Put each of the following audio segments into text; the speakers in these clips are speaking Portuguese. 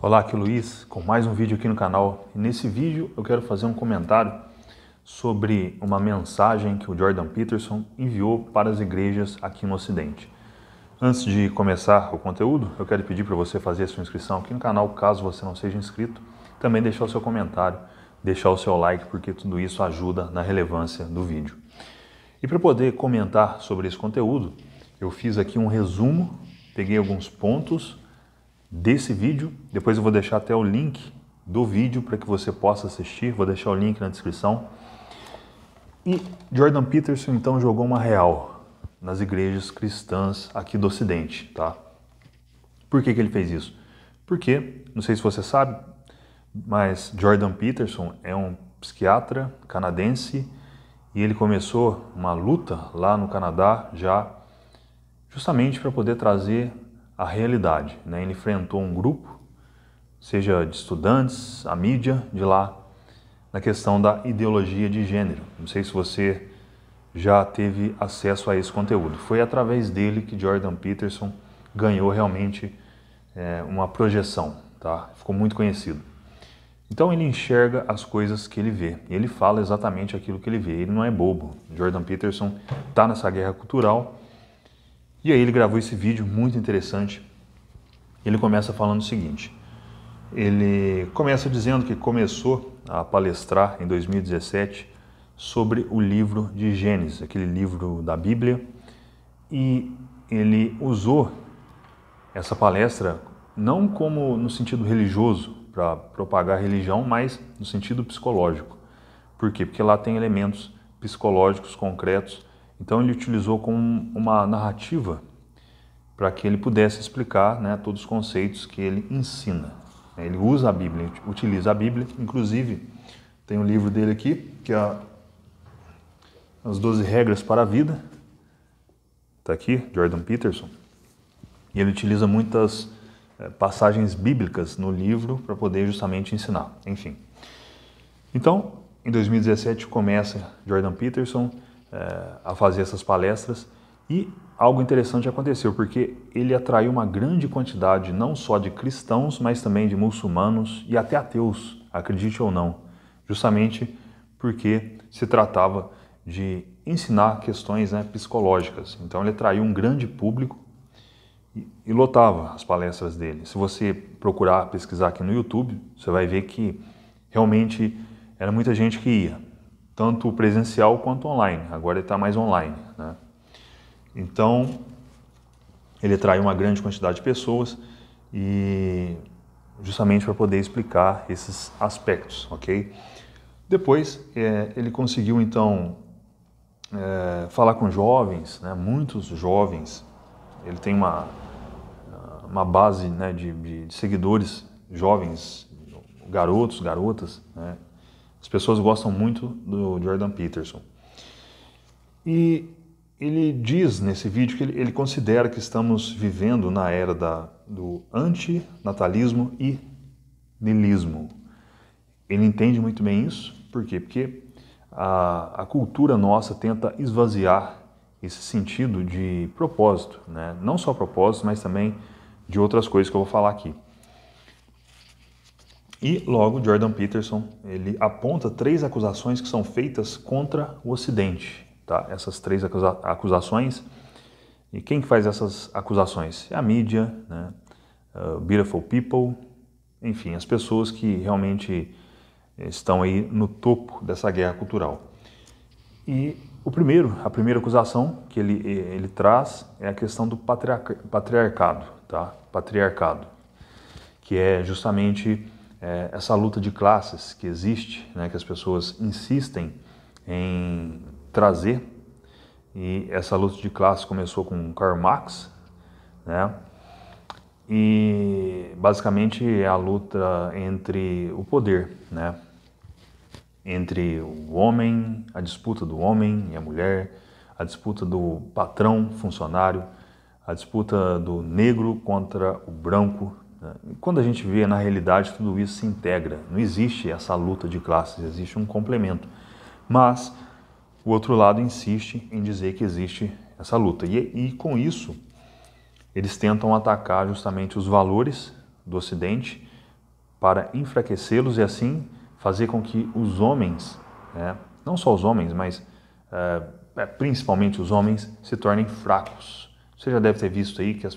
Olá, aqui é o Luiz, com mais um vídeo aqui no canal. E nesse vídeo eu quero fazer um comentário sobre uma mensagem que o Jordan Peterson enviou para as igrejas aqui no Ocidente. Antes de começar o conteúdo, eu quero pedir para você fazer a sua inscrição aqui no canal, caso você não seja inscrito. Também deixar o seu comentário, deixar o seu like, porque tudo isso ajuda na relevância do vídeo. E para poder comentar sobre esse conteúdo, eu fiz aqui um resumo, peguei alguns pontos desse vídeo, depois eu vou deixar até o link do vídeo para que você possa assistir, vou deixar o link na descrição. E Jordan Peterson então jogou uma real nas igrejas cristãs aqui do Ocidente, tá? Por que ele fez isso? Porque, não sei se você sabe, mas Jordan Peterson é um psiquiatra canadense e ele começou uma luta lá no Canadá já justamente para poder trazer a realidade, né? Ele enfrentou um grupo, seja de estudantes, a mídia de lá, na questão da ideologia de gênero. Não sei se você já teve acesso a esse conteúdo. Foi através dele que Jordan Peterson ganhou realmente uma projeção, tá? Ficou muito conhecido. Então ele enxerga as coisas que ele vê, e ele fala exatamente aquilo que ele vê, ele não é bobo. Jordan Peterson está nessa guerra cultural. E aí ele gravou esse vídeo muito interessante. Ele começa falando o seguinte, ele começa dizendo que começou a palestrar em 2017 sobre o livro de Gênesis, aquele livro da Bíblia, e ele usou essa palestra não como no sentido religioso, para propagar religião, mas no sentido psicológico. Por quê? Porque lá tem elementos psicológicos concretos. Então ele utilizou como uma narrativa para que ele pudesse explicar, né, todos os conceitos que ele ensina. Ele usa a Bíblia, utiliza a Bíblia, inclusive tem um livro dele aqui, que é As 12 Regras para a Vida, está aqui, Jordan Peterson, e ele utiliza muitas passagens bíblicas no livro para poder justamente ensinar, enfim. Então, em 2017 começa Jordan Peterson a fazer essas palestras e algo interessante aconteceu, porque ele atraiu uma grande quantidade não só de cristãos, mas também de muçulmanos e até ateus, acredite ou não, justamente porque se tratava de ensinar questões, né, psicológicas. Então ele atraiu um grande público e lotava as palestras dele. Se você procurar, pesquisar aqui no YouTube, você vai ver que realmente era muita gente que ia, tanto presencial quanto online. Agora ele está mais online, né? Então, ele atraiu uma grande quantidade de pessoas e justamente para poder explicar esses aspectos, ok? Depois, ele conseguiu então falar com jovens, né, muitos jovens. Ele tem uma base, né, de seguidores jovens, garotos, garotas, né? As pessoas gostam muito do Jordan Peterson. E ele diz nesse vídeo que ele considera que estamos vivendo na era do antinatalismo e niilismo. Ele entende muito bem isso. Por quê? Porque a cultura nossa tenta esvaziar esse sentido de propósito, né? Não só propósito, mas também de outras coisas que eu vou falar aqui. E logo Jordan Peterson ele aponta 3 acusações que são feitas contra o Ocidente. Tá? Essas 3 acusações, e quem que faz essas acusações? É a mídia, né? Beautiful people, enfim, as pessoas que realmente estão aí no topo dessa guerra cultural. E a primeira acusação que ele traz é a questão do patriarcado, tá? Patriarcado, que é justamente essa luta de classes que existe, né? Que as pessoas insistem em trazer, e essa luta de classes começou com Karl Marx, né? E basicamente é a luta entre o poder, né? Entre o homem, a disputa do homem e a mulher, a disputa do patrão, funcionário, a disputa do negro contra o branco. Quando a gente vê na realidade tudo isso se integra, não existe essa luta de classes, existe um complemento, mas o outro lado insiste em dizer que existe essa luta. E com isso, eles tentam atacar justamente os valores do Ocidente para enfraquecê-los e assim fazer com que os homens, né, não só os homens, mas principalmente os homens, se tornem fracos. Você já deve ter visto aí que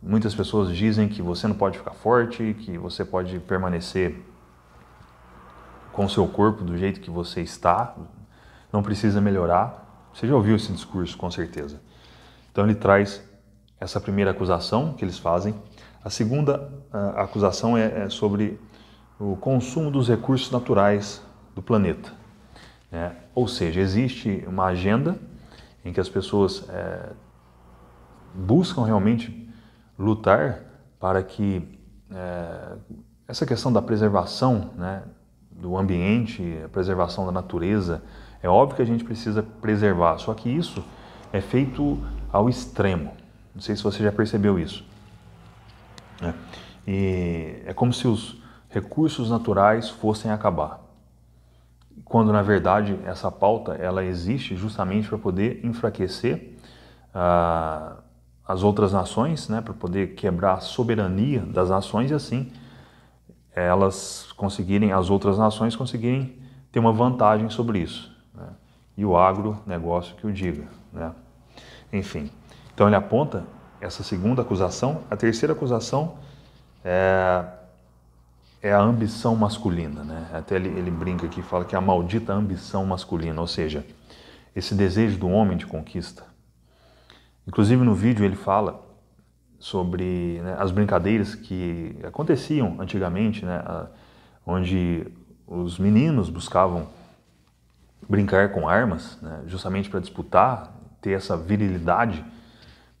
muitas pessoas dizem que você não pode ficar forte, que você pode permanecer com o seu corpo do jeito que você está, não precisa melhorar. Você já ouviu esse discurso, com certeza. Então ele traz essa primeira acusação que eles fazem. A segunda acusação é sobre o consumo dos recursos naturais do planeta. Ou seja, existe uma agenda em que as pessoas buscam realmente lutar para que essa questão da preservação, né, do ambiente, a preservação da natureza, é óbvio que a gente precisa preservar, só que isso é feito ao extremo. Não sei se você já percebeu isso. E é como se os recursos naturais fossem acabar, quando na verdade essa pauta ela existe justamente para poder enfraquecer as outras nações, né, para poder quebrar a soberania das nações e assim as outras nações conseguirem ter uma vantagem sobre isso, né? E o agronegócio que o diga, né? Enfim, então ele aponta essa segunda acusação. A terceira acusação é a ambição masculina, né? Até ele brinca aqui, fala que é a maldita ambição masculina, ou seja, esse desejo do homem de conquista. Inclusive no vídeo ele fala sobre, né, as brincadeiras que aconteciam antigamente, né, onde os meninos buscavam brincar com armas, né, justamente para disputar, ter essa virilidade.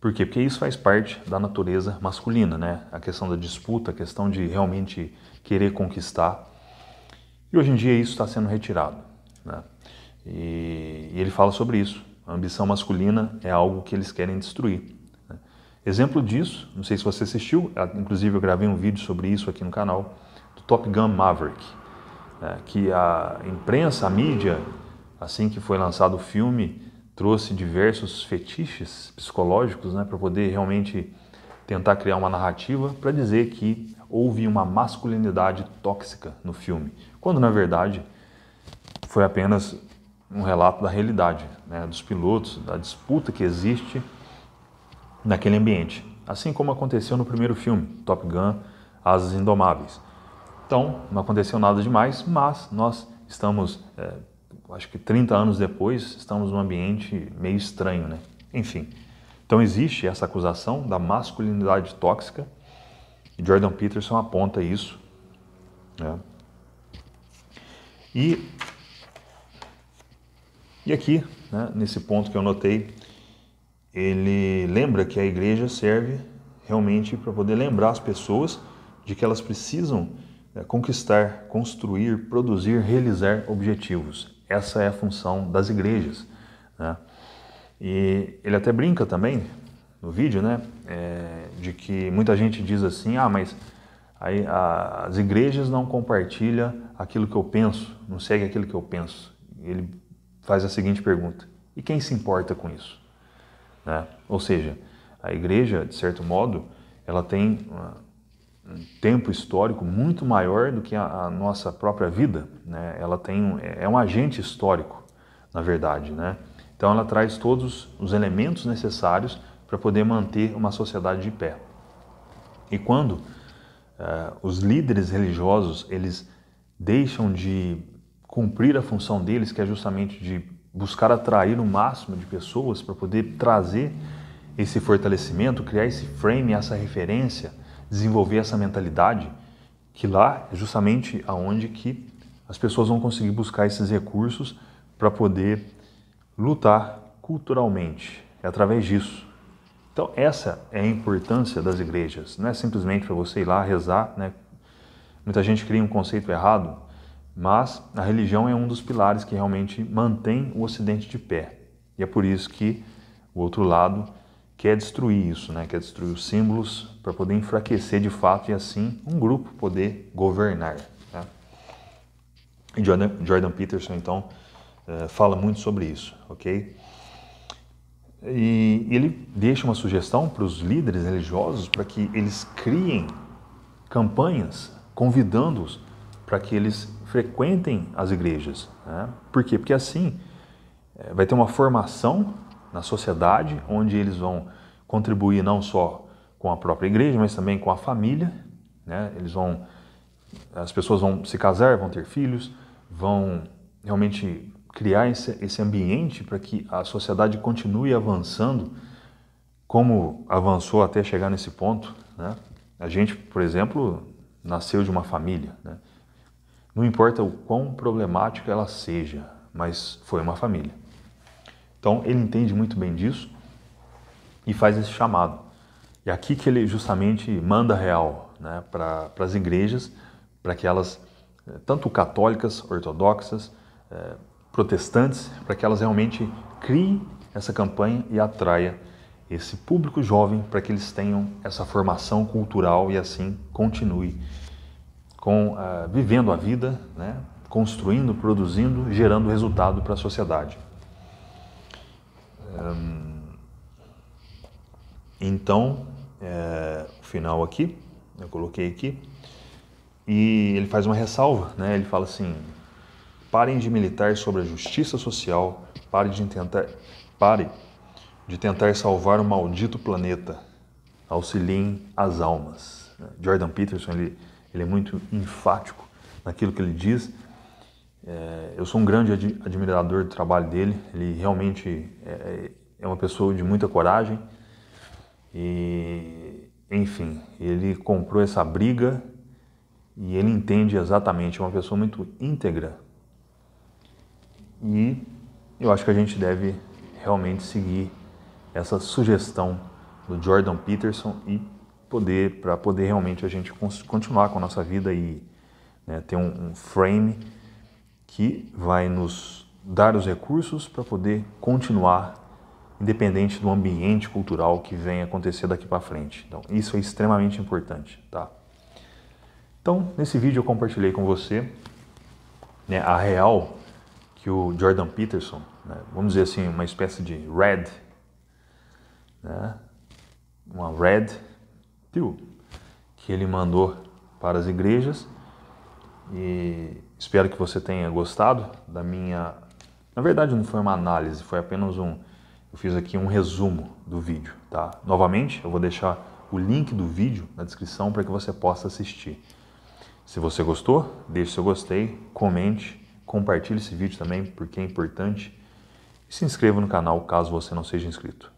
Por quê? Porque isso faz parte da natureza masculina, né? A questão da disputa, a questão de realmente querer conquistar. E hoje em dia isso está sendo retirado, né? E ele fala sobre isso. A ambição masculina é algo que eles querem destruir, né? Exemplo disso, não sei se você assistiu, inclusive eu gravei um vídeo sobre isso aqui no canal, do Top Gun Maverick, né? Que a imprensa, a mídia, assim que foi lançado o filme, trouxe diversos fetiches psicológicos, né, para poder realmente tentar criar uma narrativa para dizer que houve uma masculinidade tóxica no filme, quando na verdade foi apenas um relato da realidade, né, dos pilotos, da disputa que existe naquele ambiente, assim como aconteceu no primeiro filme, Top Gun, Asas Indomáveis. Então, não aconteceu nada demais, mas nós estamos acho que 30 anos depois, estamos num ambiente meio estranho, né? Enfim, então existe essa acusação da masculinidade tóxica e Jordan Peterson aponta isso, né? E aqui, né, nesse ponto que eu notei, ele lembra que a igreja serve realmente para poder lembrar as pessoas de que elas precisam conquistar, construir, produzir, realizar objetivos. Essa é a função das igrejas, né? E ele até brinca também no vídeo, né, de que muita gente diz assim, mas aí as igrejas não compartilham aquilo que eu penso, não segue aquilo que eu penso. Ele faz a seguinte pergunta: e quem se importa com isso? Né? Ou seja, a igreja, de certo modo, ela tem um tempo histórico muito maior do que a nossa própria vida, né? Ela é um agente histórico, na verdade, né? Então ela traz todos os elementos necessários para poder manter uma sociedade de pé. E quando os líderes religiosos eles deixam de cumprir a função deles, que é justamente de buscar atrair o máximo de pessoas para poder trazer esse fortalecimento, criar esse frame, essa referência, desenvolver essa mentalidade, que lá é justamente aonde que as pessoas vão conseguir buscar esses recursos para poder lutar culturalmente. É através disso. Então essa é a importância das igrejas. Não é simplesmente para você ir lá rezar, né? Muita gente cria um conceito errado, mas a religião é um dos pilares que realmente mantém o Ocidente de pé. E é por isso que o outro lado quer destruir isso, né? Quer destruir os símbolos para poder enfraquecer de fato e assim um grupo poder governar, né? E Jordan Peterson então fala muito sobre isso, ok? E ele deixa uma sugestão para os líderes religiosos para que eles criem campanhas convidando-os para que eles frequentem as igrejas, né? Por quê? Porque assim vai ter uma formação na sociedade, onde eles vão contribuir não só com a própria igreja, mas também com a família, né? As pessoas vão se casar, vão ter filhos, vão realmente criar esse ambiente para que a sociedade continue avançando, como avançou até chegar nesse ponto, né? A gente, por exemplo, nasceu de uma família, né? Não importa o quão problemática ela seja, mas foi uma família. Então ele entende muito bem disso e faz esse chamado. E aqui que ele justamente manda real, né, para as igrejas, para que elas, tanto católicas, ortodoxas, protestantes, para que elas realmente criem essa campanha e atraia esse público jovem para que eles tenham essa formação cultural e assim continue vivendo a vida, né, construindo, produzindo, gerando resultado para a sociedade. Então, o final aqui, eu coloquei aqui, e ele faz uma ressalva, né? Ele fala assim: parem de militar sobre a justiça social, pare de tentar salvar o maldito planeta, auxiliem as almas. Jordan Peterson, ele é muito enfático naquilo que ele diz. Eu sou um grande admirador do trabalho dele, ele realmente é uma pessoa de muita coragem e, enfim, ele comprou essa briga e ele entende exatamente, é uma pessoa muito íntegra e eu acho que a gente deve realmente seguir essa sugestão do Jordan Peterson e para poder realmente a gente continuar com a nossa vida e, né, ter um frame que vai nos dar os recursos para poder continuar, independente do ambiente cultural que venha acontecer daqui para frente. Então, isso é extremamente importante, tá? Então, nesse vídeo eu compartilhei com você, né, a real que o Jordan Peterson, né, vamos dizer assim, uma espécie de red, né, uma red pill que ele mandou para as igrejas. E espero que você tenha gostado da minha... Na verdade não foi uma análise, foi apenas eu fiz aqui um resumo do vídeo, tá? Novamente, eu vou deixar o link do vídeo na descrição para que você possa assistir. Se você gostou, deixe seu gostei, comente, compartilhe esse vídeo também, porque é importante. E se inscreva no canal caso você não seja inscrito.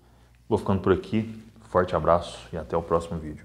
Vou ficando por aqui, forte abraço e até o próximo vídeo.